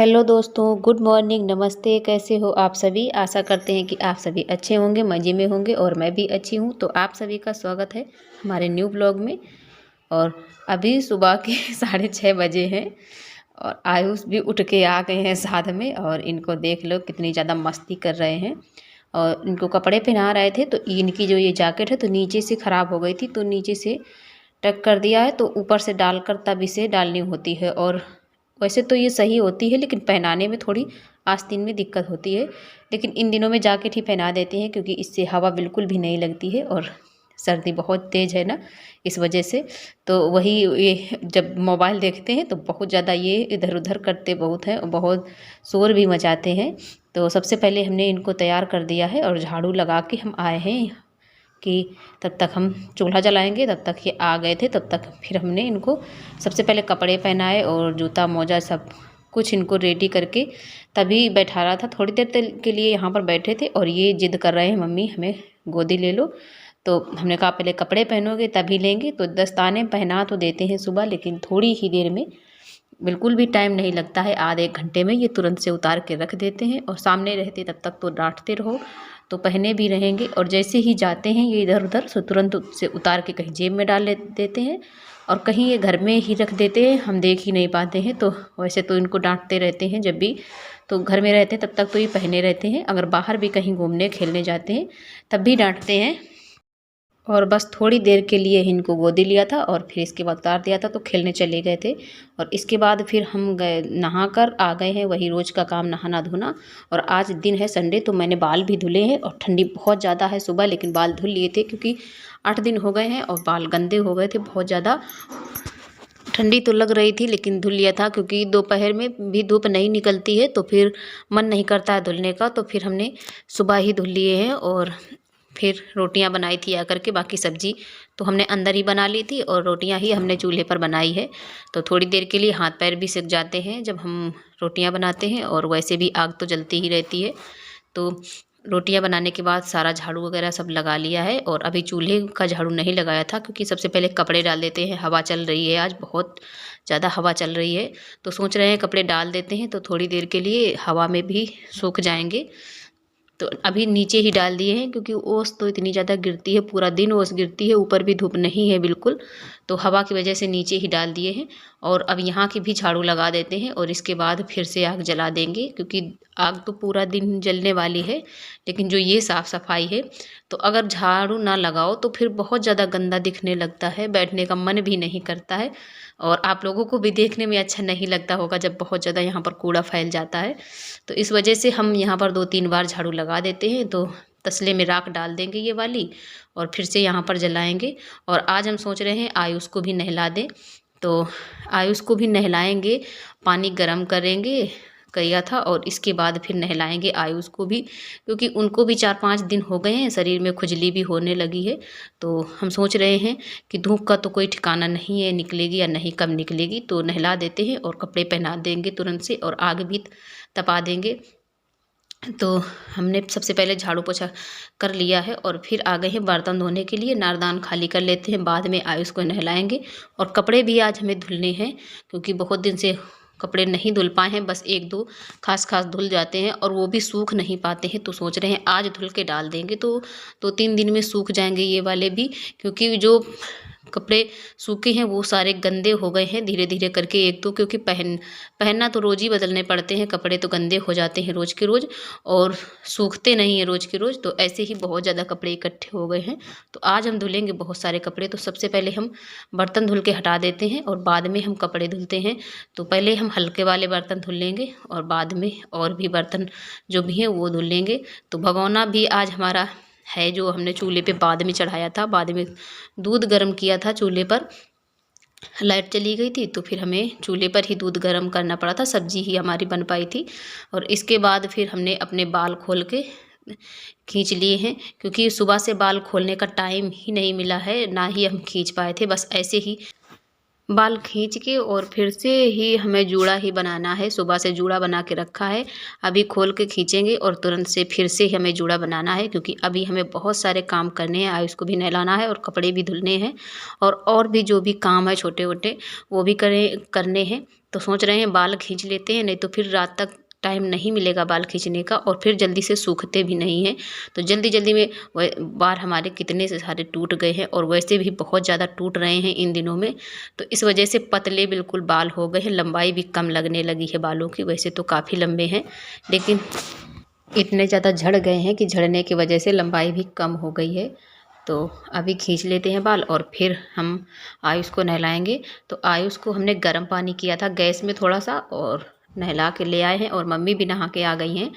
Hello दोस्तों, good morning, नमस्ते। कैसे हो आप सभी? आशा करते हैं कि आप सभी अच्छे होंगे, मज़े में होंगे और मैं भी अच्छी हूँ। तो आप सभी का स्वागत है हमारे न्यू ब्लॉग में। और अभी सुबह के 6:30 बजे हैं और आयुष भी उठ के आ गए हैं साथ में। और इनको देख लो कितनी ज़्यादा मस्ती कर रहे हैं। और इनको कपड़े पहना रहे थे तो इनकी जो ये जैकेट है तो नीचे से ख़राब हो गई थी, तो नीचे से टक कर दिया है, तो ऊपर से डालकर तब इसे डालनी होती है। और वैसे तो ये सही होती है लेकिन पहनाने में थोड़ी आस्तीन में दिक्कत होती है। लेकिन इन दिनों में जैकेट ही पहना देते हैं क्योंकि इससे हवा बिल्कुल भी नहीं लगती है और सर्दी बहुत तेज़ है ना, इस वजह से। तो वही ये जब मोबाइल देखते हैं तो बहुत ज़्यादा ये इधर उधर करते बहुत हैं और बहुत शोर भी मचाते हैं। तो सबसे पहले हमने इनको तैयार कर दिया है और झाड़ू लगा के हम आए हैं कि तब तक हम चूल्हा जलाएंगे। तब तक ये आ गए थे, तब तक फिर हमने इनको सबसे पहले कपड़े पहनाए और जूता मोजा सब कुछ इनको रेडी करके तभी बैठा रहा था। थोड़ी देर के लिए यहाँ पर बैठे थे और ये जिद कर रहे हैं, मम्मी हमें गोदी ले लो। तो हमने कहा पहले कपड़े पहनोगे तभी लेंगे। तो दस्ताने पहना तो देते हैं सुबह, लेकिन थोड़ी ही देर में, बिल्कुल भी टाइम नहीं लगता है, आधे एक घंटे में ये तुरंत से उतार के रख देते हैं। और सामने रहते तब तक तो डांटते रहो, तो पहने भी रहेंगे। और जैसे ही जाते हैं ये इधर उधर तो तुरंत से उतार के कहीं जेब में डाल देते हैं और कहीं ये घर में ही रख देते हैं, हम देख ही नहीं पाते हैं। तो वैसे तो इनको डांटते रहते हैं जब भी, तो घर में रहते हैं तब तक तो ये पहने रहते हैं। अगर बाहर भी कहीं घूमने खेलने जाते हैं तब भी डांटते हैं। और बस थोड़ी देर के लिए इनको गोदी लिया था और फिर इसके बाद उतार दिया था, तो खेलने चले गए थे। और इसके बाद फिर हम गए नहा कर आ गए हैं, वही रोज़ का काम, नहाना धोना। और आज दिन है संडे, तो मैंने बाल भी धुले हैं। और ठंडी बहुत ज़्यादा है सुबह, लेकिन बाल धुल लिए थे क्योंकि 8 दिन हो गए हैं और बाल गंदे हो गए थे बहुत ज़्यादा। ठंडी तो लग रही थी लेकिन धुल लिया था क्योंकि दोपहर में भी धूप नहीं निकलती है तो फिर मन नहीं करता है धुलने का। तो फिर हमने सुबह ही धुल लिए हैं। और फिर रोटियां बनाई थी आकर के, बाकी सब्जी तो हमने अंदर ही बना ली थी और रोटियां ही हमने चूल्हे पर बनाई है। तो थोड़ी देर के लिए हाथ पैर भी सिक जाते हैं जब हम रोटियां बनाते हैं, और वैसे भी आग तो जलती ही रहती है। तो रोटियां बनाने के बाद सारा झाड़ू वगैरह सब लगा लिया है। और अभी चूल्हे का झाड़ू नहीं लगाया था क्योंकि सबसे पहले कपड़े डाल देते हैं। हवा चल रही है, आज बहुत ज़्यादा हवा चल रही है, तो सोच रहे हैं कपड़े डाल देते हैं तो थोड़ी देर के लिए हवा में भी सूख जाएंगे। तो अभी नीचे ही डाल दिए हैं क्योंकि ओस तो इतनी ज़्यादा गिरती है, पूरा दिन ओस गिरती है, ऊपर भी धूप नहीं है बिल्कुल, तो हवा की वजह से नीचे ही डाल दिए हैं। और अब यहाँ की भी झाड़ू लगा देते हैं और इसके बाद फिर से आग जला देंगे क्योंकि आग तो पूरा दिन जलने वाली है। लेकिन जो ये साफ़ सफाई है, तो अगर झाड़ू ना लगाओ तो फिर बहुत ज़्यादा गंदा दिखने लगता है, बैठने का मन भी नहीं करता है। और आप लोगों को भी देखने में अच्छा नहीं लगता होगा जब बहुत ज़्यादा यहाँ पर कूड़ा फैल जाता है। तो इस वजह से हम यहाँ पर 2-3 बार झाड़ू लगा देते हैं। तो तसले में राख डाल देंगे ये वाली और फिर से यहाँ पर जलाएंगे। और आज हम सोच रहे हैं आयुष को भी नहला दें, तो आयुष को भी नहलाएंगे, पानी गर्म करेंगे किया था और इसके बाद फिर नहलाएंगे आयुष को भी, क्योंकि उनको भी 4-5 दिन हो गए हैं, शरीर में खुजली भी होने लगी है। तो हम सोच रहे हैं कि धूप का तो कोई ठिकाना नहीं है, निकलेगी या नहीं, कब निकलेगी, तो नहला देते हैं और कपड़े पहना देंगे तुरंत से और आग भी तपा देंगे। तो हमने सबसे पहले झाड़ू पोछा कर लिया है और फिर आ गए हैं बर्तन धोने के लिए। नारदान खाली कर लेते हैं, बाद में आयुष को नहलाएंगे। और कपड़े भी आज हमें धुलने हैं क्योंकि बहुत दिन से कपड़े नहीं धुल पाए हैं, बस 1-2 खास धुल जाते हैं और वो भी सूख नहीं पाते हैं। तो सोच रहे हैं आज धुल के डाल देंगे तो 2-3 दिन में सूख जाएंगे ये वाले भी, क्योंकि जो कपड़े सूखे हैं वो सारे गंदे हो गए हैं धीरे धीरे करके। एक तो क्योंकि पहनना तो रोज़ ही बदलने पड़ते हैं, कपड़े तो गंदे हो जाते हैं रोज़ के रोज़ और सूखते नहीं हैं रोज़ के रोज़। तो ऐसे ही बहुत ज़्यादा कपड़े इकट्ठे हो गए हैं। तो आज हम धुलेंगे बहुत सारे कपड़े। तो सबसे पहले हम बर्तन धुल के हटा देते हैं और बाद में हम कपड़े धुलते हैं। तो पहले हम हल्के वाले बर्तन धुल लेंगे और बाद में और भी बर्तन जो भी हैं वो धुल लेंगे। तो भगोना भी आज हमारा है जो हमने चूल्हे पे बाद में चढ़ाया था, बाद में दूध गर्म किया था चूल्हे पर। लाइट चली गई थी तो फिर हमें चूल्हे पर ही दूध गर्म करना पड़ा था, सब्जी ही हमारी बन पाई थी। और इसके बाद फिर हमने अपने बाल खोल के खींच लिए हैं क्योंकि सुबह से बाल खोलने का टाइम ही नहीं मिला है, ना ही हम खींच पाए थे। बस ऐसे ही बाल खींच के और फिर से ही हमें जूड़ा ही बनाना है, सुबह से जूड़ा बना के रखा है, अभी खोल के खींचेंगे और तुरंत से फिर से हमें जूड़ा बनाना है क्योंकि अभी हमें बहुत सारे काम करने हैं। आयुष को भी नहलाना है और कपड़े भी धुलने हैं और भी जो भी काम है छोटे छोटे वो भी करने हैं। तो सोच रहे हैं बाल खींच लेते हैं, नहीं तो फिर रात तक टाइम नहीं मिलेगा बाल खींचने का, और फिर जल्दी से सूखते भी नहीं हैं। तो जल्दी जल्दी में बाल हमारे कितने से सारे टूट गए हैं, और वैसे भी बहुत ज़्यादा टूट रहे हैं इन दिनों में। तो इस वजह से पतले बिल्कुल बाल हो गए हैं, लंबाई भी कम लगने लगी है बालों की। वैसे तो काफ़ी लंबे हैं, लेकिन इतने ज़्यादा झड़ गए हैं कि झड़ने की वजह से लंबाई भी कम हो गई है। तो अभी खींच लेते हैं बाल और फिर हम आयुष को नहलाएंगे। तो आयुष को हमने गर्म पानी किया था गैस में थोड़ा सा, और नहला के ले आए हैं, और मम्मी भी नहा के आ गई हैं।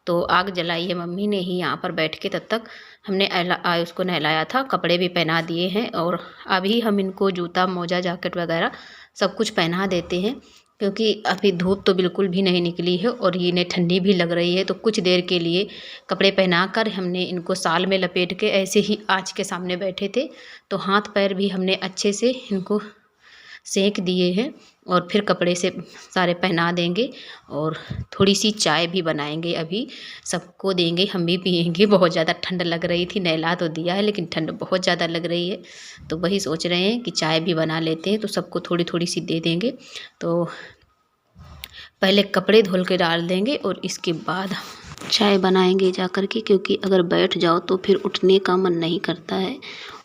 तो आग जलाई है मम्मी ने ही यहाँ पर बैठ के। तब तक हमने आयुष को नहलाया था, कपड़े भी पहना दिए हैं, और अभी हम इनको जूता मोजा जैकेट वगैरह सब कुछ पहना देते हैं, क्योंकि अभी धूप तो बिल्कुल भी नहीं निकली है और ये इन्हें ठंडी भी लग रही है। तो कुछ देर के लिए कपड़े पहनाकर हमने इनको साल में लपेट के ऐसे ही आँच के सामने बैठे थे। तो हाथ पैर भी हमने अच्छे से इनको सेंक दिए हैं, और फिर कपड़े से सारे पहना देंगे, और थोड़ी सी चाय भी बनाएंगे, अभी सबको देंगे, हम भी पियेंगे। बहुत ज़्यादा ठंड लग रही थी, नहला तो दिया है लेकिन ठंड बहुत ज़्यादा लग रही है। तो वही सोच रहे हैं कि चाय भी बना लेते हैं, तो सबको थोड़ी थोड़ी सी दे देंगे। तो पहले कपड़े धुल के डाल देंगे और इसके बाद चाय बनाएंगे जा कर के, क्योंकि अगर बैठ जाओ तो फिर उठने का मन नहीं करता है,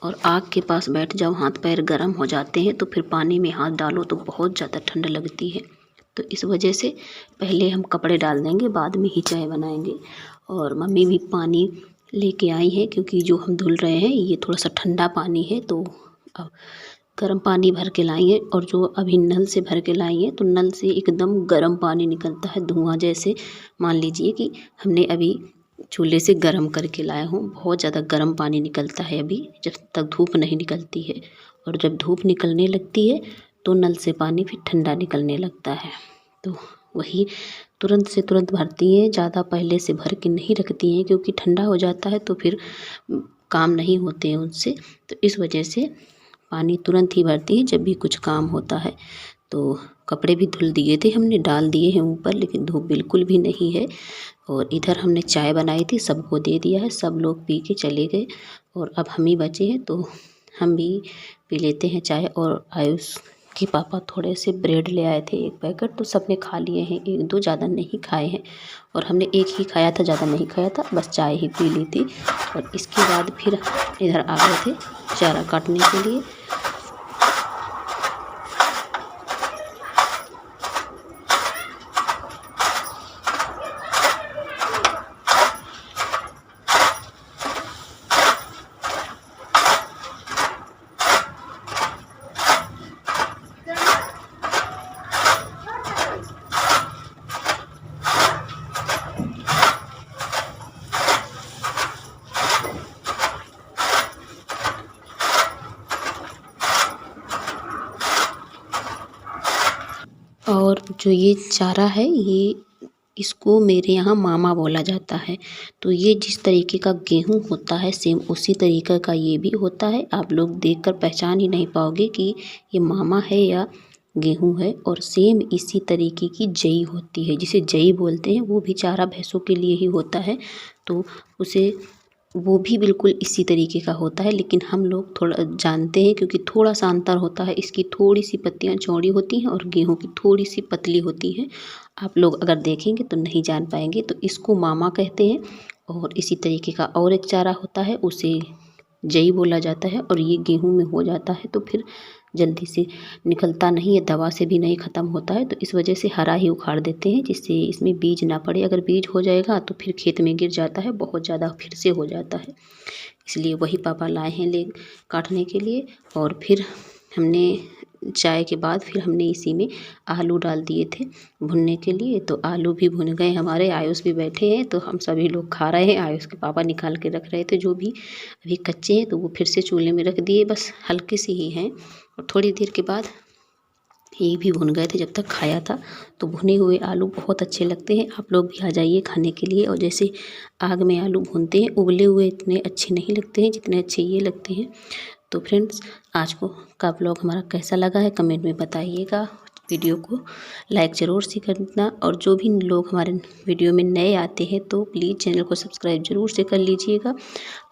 और आग के पास बैठ जाओ हाथ पैर गर्म हो जाते हैं, तो फिर पानी में हाथ डालो तो बहुत ज़्यादा ठंड लगती है। तो इस वजह से पहले हम कपड़े डाल देंगे, बाद में ही चाय बनाएंगे। और मम्मी भी पानी लेके आई है, क्योंकि जो हम धुल रहे हैं ये थोड़ा सा ठंडा पानी है, तो अब गर्म पानी भर के लाई है। और जो अभी नल से भर के लाई है, तो नल से एकदम गर्म पानी निकलता है, धुआं जैसे। मान लीजिए कि हमने अभी चूल्हे से गर्म करके लाया हूँ, बहुत ज़्यादा गर्म पानी निकलता है अभी, जब तक धूप नहीं निकलती है। और जब धूप निकलने लगती है तो नल से पानी फिर ठंडा निकलने लगता है। तो वही तुरंत से तुरंत भरती हैं, ज़्यादा पहले से भर के नहीं रखती हैं, क्योंकि ठंडा हो जाता है तो फिर काम नहीं होते हैं उनसे। तो इस वजह से पानी तुरंत ही भरती है जब भी कुछ काम होता है। तो कपड़े भी धुल दिए थे हमने, डाल दिए हैं ऊपर, लेकिन धूप बिल्कुल भी नहीं है। और इधर हमने चाय बनाई थी, सबको दे दिया है, सब लोग पी के चले गए, और अब हम ही बचे हैं, तो हम भी पी लेते हैं चाय। और आयुष के पापा थोड़े से ब्रेड ले आए थे 1 पैकेट, तो सबने खा लिए हैं, 1-2 ज़्यादा नहीं खाए हैं, और हमने एक ही खाया था, ज़्यादा नहीं खाया था, बस चाय ही पी ली थी। और इसके बाद फिर इधर आ गए थे चारा काटने के लिए। और जो ये चारा है, ये इसको मेरे यहाँ मामा बोला जाता है। तो ये जिस तरीके का गेहूँ होता है, सेम उसी तरीके का ये भी होता है। आप लोग देखकर पहचान ही नहीं पाओगे कि ये मामा है या गेहूँ है। और सेम इसी तरीके की जई होती है, जिसे जई बोलते हैं, वो भी चारा भैंसों के लिए ही होता है। तो उसे वो भी बिल्कुल इसी तरीके का होता है, लेकिन हम लोग थोड़ा जानते हैं, क्योंकि थोड़ा सा अंतर होता है। इसकी थोड़ी सी पत्तियाँ चौड़ी होती हैं और गेहूं की थोड़ी सी पतली होती हैं। आप लोग अगर देखेंगे तो नहीं जान पाएंगे। तो इसको मामा कहते हैं। और इसी तरीके का और एक चारा होता है, उसे जई बोला जाता है, और ये गेहूं में हो जाता है, तो फिर जल्दी से निकलता नहीं है, दवा से भी नहीं ख़त्म होता है। तो इस वजह से हरा ही उखाड़ देते हैं, जिससे इसमें बीज ना पड़े। अगर बीज हो जाएगा तो फिर खेत में गिर जाता है, बहुत ज़्यादा फिर से हो जाता है। इसलिए वही पापा लाए हैं ले काटने के लिए। और फिर हमने चाय के बाद फिर हमने इसी में आलू डाल दिए थे भुनने के लिए। तो आलू भी भुन गए हमारे, आयुष भी बैठे हैं, तो हम सभी लोग खा रहे हैं। आयुष के पापा निकाल के रख रहे थे, जो भी अभी कच्चे हैं तो वो फिर से चूल्हे में रख दिए, बस हल्के से ही हैं। और थोड़ी देर के बाद ये भी भुन गए थे जब तक खाया था। तो भुने हुए आलू बहुत अच्छे लगते हैं, आप लोग भी आ जाइए खाने के लिए। और जैसे आग में आलू भूनते हैं, उबले हुए इतने अच्छे नहीं लगते हैं जितने अच्छे ये लगते हैं। तो फ्रेंड्स, आज का व्लॉग हमारा कैसा लगा है कमेंट में बताइएगा। वीडियो को लाइक ज़रूर से करना, और जो भी लोग हमारे वीडियो में नए आते हैं तो प्लीज़ चैनल को सब्सक्राइब ज़रूर से कर लीजिएगा।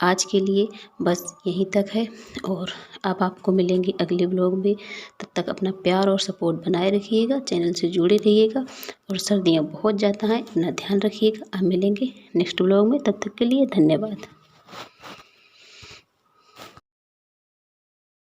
आज के लिए बस यहीं तक है, और अब आपको मिलेंगे अगले ब्लॉग में। तब तक अपना प्यार और सपोर्ट बनाए रखिएगा, चैनल से जुड़े रहिएगा। और सर्दियाँ बहुत ज़्यादा हैं, अपना ध्यान रखिएगा। अब मिलेंगे नेक्स्ट ब्लॉग में, तब तक के लिए धन्यवाद।